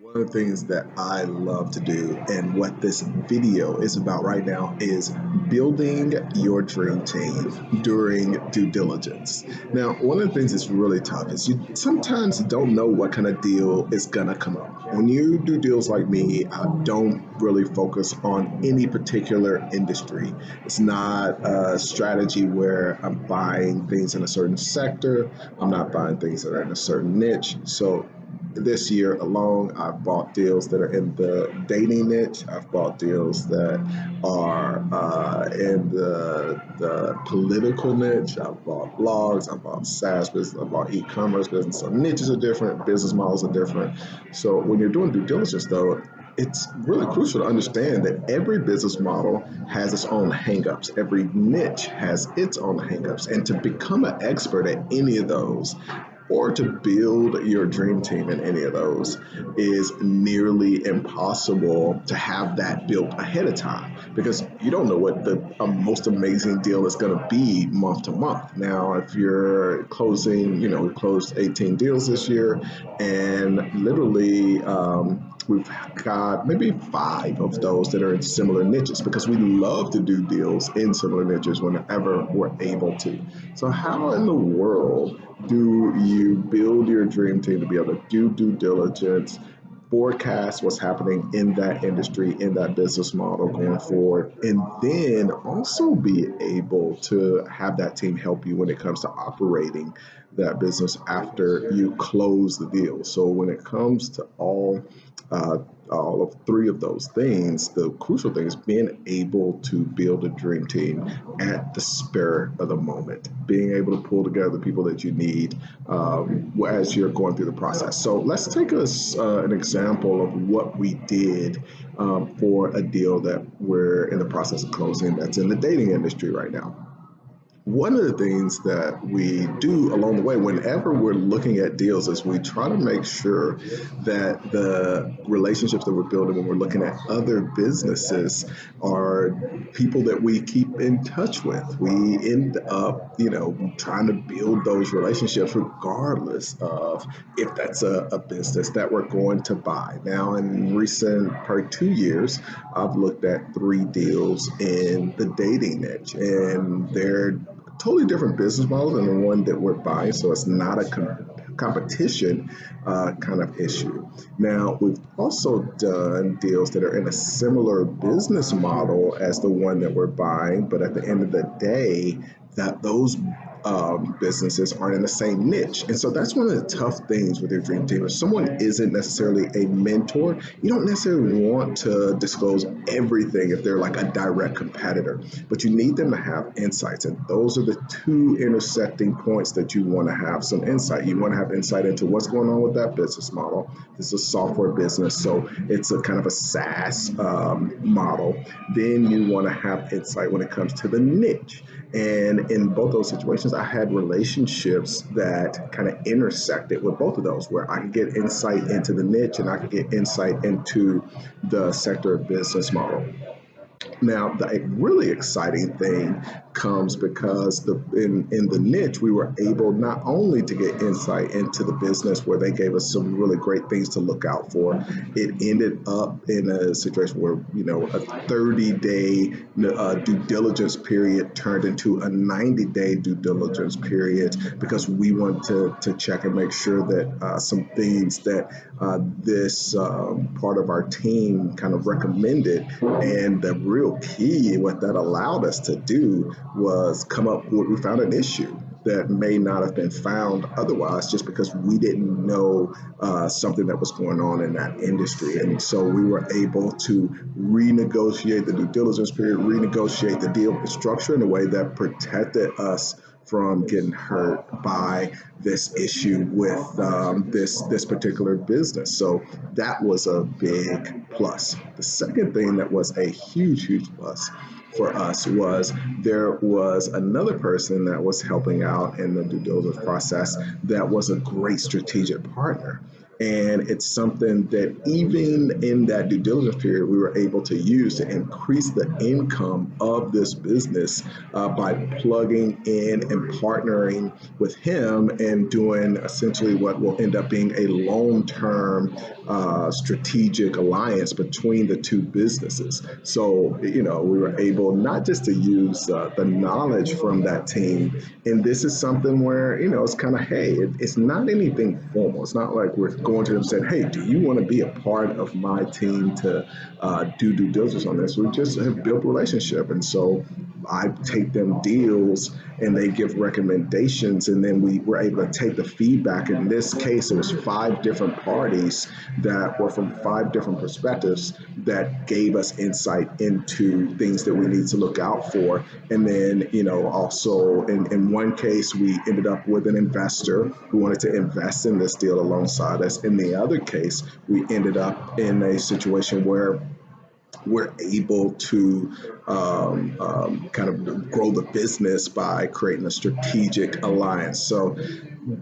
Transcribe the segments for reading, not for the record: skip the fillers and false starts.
One of the things that I love to do and what this video is about right now is building your dream team during due diligence. Now, one of the things that's really tough is you sometimes don't know what kind of deal is gonna come up. When you do deals like me, I don't really focus on any particular industry. It's not a strategy where I'm buying things in a certain sector. I'm not buying things that are in a certain niche. So this year alone, I've bought deals that are in the dating niche. I've bought deals that are in the political niche. I've bought blogs. I've bought SaaS business. I've bought e-commerce business. So niches are different. Business models are different. So when you're doing due diligence, though, it's really crucial to understand that every business model has its own hangups. Every niche has its own hangups. And to become an expert at any of those, or to build your dream team in any of those is nearly impossible to have that built ahead of time because you don't know what the most amazing deal is going to be month to month. Now, if you're closing, we closed 18 deals this year, and literally we've got maybe 5 of those that are in similar niches because we love to do deals in similar niches whenever we're able to. So how in the world do you build your dream team to be able to do due diligence, forecast what's happening in that industry, in that business model going forward, and then also be able to have that team help you when it comes to operating that business after you close the deal? So when it comes to uh, all of 3 of those things, the crucial thing is being able to build a dream team at the spur of the moment, being able to pull together the people that you need as you're going through the process. So let's take an example of what we did for a deal that we're in the process of closing that's in the dating industry right now. One of the things that we do along the way, whenever we're looking at deals, is we try to make sure that the relationships that we're building when we're looking at other businesses are people that we keep in touch with. We end up, trying to build those relationships regardless of if that's a business that we're going to buy. Now, in recent, probably 2 years, I've looked at 3 deals in the dating niche, and they're totally different business models than the one that we're buying. So it's not a competition kind of issue. Now, we've also done deals that are in a similar business model as the one that we're buying, but at the end of the day, that those businesses aren't in the same niche. And so that's one of the tough things with your dream team. If someone isn't necessarily a mentor, you don't necessarily want to disclose everything if they're like a direct competitor, but you need them to have insights. And those are the 2 intersecting points that you want to have some insight. You want to have insight into what's going on with that business model. This is a software business, so it's a kind of a SaaS model. Then you want to have insight when it comes to the niche. And in both those situations, I had relationships that kind of intersected with both of those, where I could get insight into the niche and I could get insight into the sector business model. Now, the really exciting thing comes because in the niche, we were able not only to get insight into the business where they gave us some really great things to look out for. It ended up in a situation where, a 30-day due diligence period turned into a 90-day due diligence period because we wanted to check and make sure that some things that this part of our team kind of recommended, and the real key, what that allowed us to do was come up with, we found an issue that may not have been found otherwise just because we didn't know something that was going on in that industry. And so we were able to renegotiate the due diligence period, renegotiate the deal structure in a way that protected us from getting hurt by this issue with this particular business. So that was a big plus. The second thing that was a huge plus for us was there was another person that was helping out in the due diligence process that was a great strategic partner. And it's something that even in that due diligence period, we were able to use to increase the income of this business by plugging in and partnering with him and doing essentially what will end up being a long-term strategic alliance between the two businesses. So, we were able not just to use the knowledge from that team, and this is something where, it's kind of, hey, it's not anything formal. It's not like we're going to them saying, hey, do you want to be a part of my team to do due diligence on this? We just have built a relationship. And so I take them deals and they give recommendations, and then we were able to take the feedback. In this case, it was 5 different parties that were from 5 different perspectives that gave us insight into things that we need to look out for. And then, also in one case, we ended up with an investor who wanted to invest in this deal alongside us. In the other case, we ended up in a situation where we're able to kind of grow the business by creating a strategic alliance. So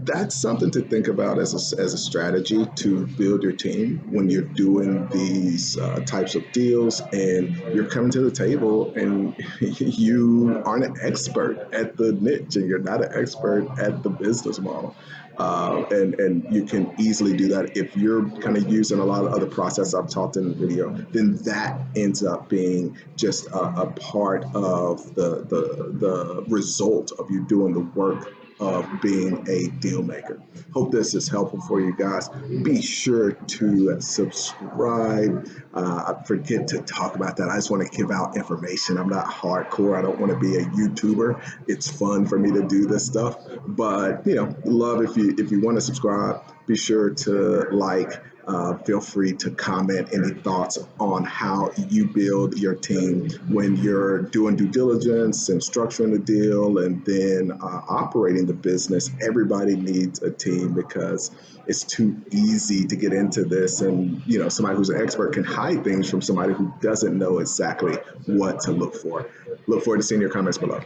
that's something to think about as a strategy to build your team when you're doing these types of deals, and you're coming to the table and you aren't an expert at the niche and you're not an expert at the business model. And you can easily do that if you're kind of using a lot of other processes I've talked in the video. Then that ends up being just a part of the result of you doing the work of being a deal maker. Hope this is helpful for you guys. Be sure to subscribe. I forget to talk about that. I just want to give out information. I'm not hardcore. I don't want to be a YouTuber. It's fun for me to do this stuff, but love if you want to subscribe. Be sure to like. Feel free to comment any thoughts on how you build your team when you're doing due diligence and structuring the deal and then operating the business. Everybody needs a team because it's too easy to get into this, and somebody who's an expert can hide things from somebody who doesn't know exactly what to look for. Look forward to seeing your comments below.